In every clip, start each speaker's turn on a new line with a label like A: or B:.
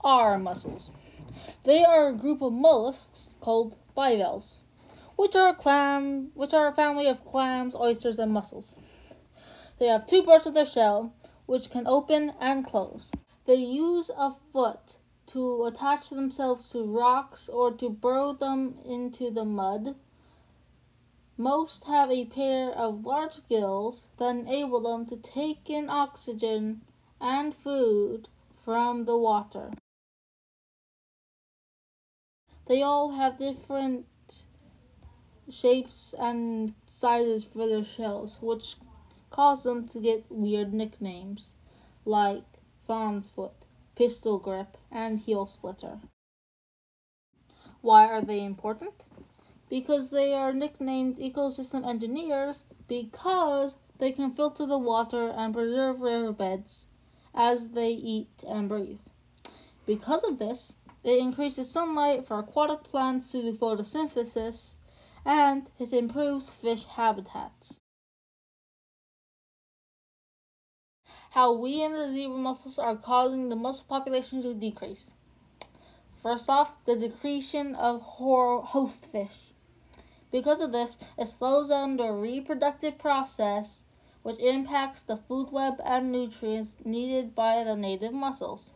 A: are mussels? They are a group of mollusks called bivalves, which are a family of clams, oysters, and mussels. They have two parts of their shell, which can open and close. They use a foot to attach themselves to rocks or to burrow them into the mud. Most have a pair of large gills that enable them to take in oxygen and food from the water. They all have different shapes and sizes for their shells, which cause them to get weird nicknames like fawn's foot, pistol grip, and heel splitter. Why are they important? Because they are nicknamed ecosystem engineers because they can filter the water and preserve riverbeds as they eat and breathe. Because of this, it increases sunlight for aquatic plants to do photosynthesis, and it improves fish habitats. How we and the zebra mussels are causing the mussel population to decrease. First off, the decretion of host fish. Because of this, it slows down the reproductive process, which impacts the food web and nutrients needed by the native mussels.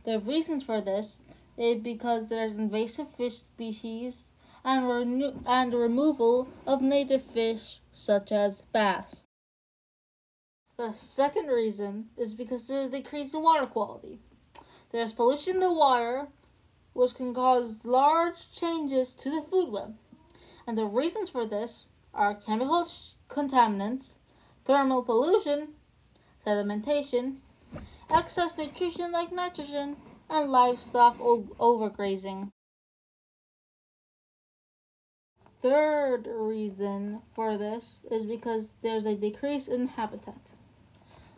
A: The reasons for this is because there's invasive fish species and removal of native fish such as bass. The second reason is because there's a decrease in water quality. There's pollution in the water, which can cause large changes to the food web. And the reasons for this are chemical contaminants, thermal pollution, sedimentation, excess nutrition like nitrogen, and livestock overgrazing. Third reason for this is because there's a decrease in habitat.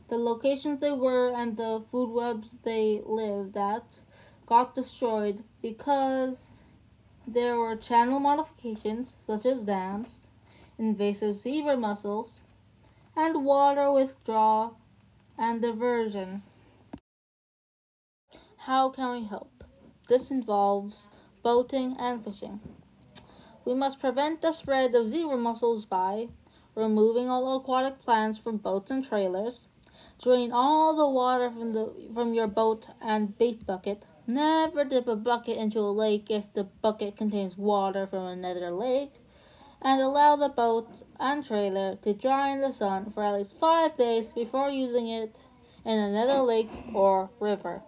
A: The locations they were and the food webs they lived at got destroyed because there were channel modifications such as dams, invasive zebra mussels, and water withdrawal and diversion. How can we help? This involves boating and fishing. We must prevent the spread of zebra mussels by removing all aquatic plants from boats and trailers. Drain all the water from your boat and bait bucket. Never dip a bucket into a lake if the bucket contains water from another lake. And allow the boat and trailer to dry in the sun for at least 5 days before using it in another lake or river.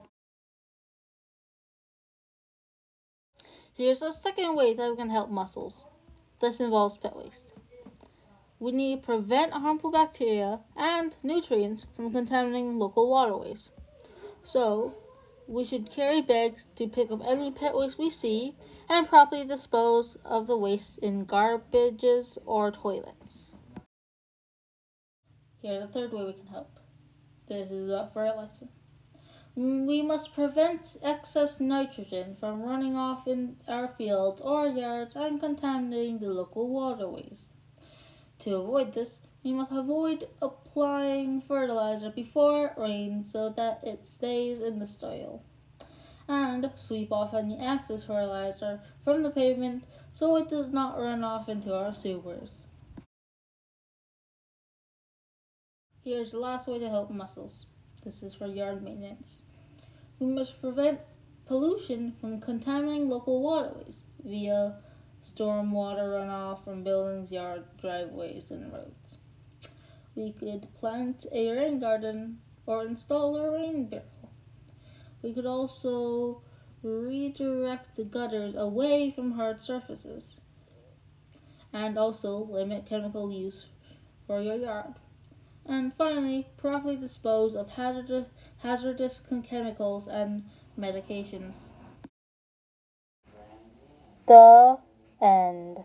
A: Here's a second way that we can help mussels. This involves pet waste. We need to prevent harmful bacteria and nutrients from contaminating local waterways. So, we should carry bags to pick up any pet waste we see and properly dispose of the waste in garbages or toilets. Here's a third way we can help. This is about fertilizer. We must prevent excess nitrogen from running off in our fields or yards and contaminating the local waterways. To avoid this, we must avoid applying fertilizer before it rains so that it stays in the soil. And sweep off any excess fertilizer from the pavement so it does not run off into our sewers. Here's the last way to help mussels. This is for yard maintenance. We must prevent pollution from contaminating local waterways via stormwater runoff from buildings, yards, driveways, and roads. We could plant a rain garden or install a rain barrel. We could also redirect the gutters away from hard surfaces and also limit chemical use for your yard. And finally, properly dispose of hazardous chemicals and medications. The end.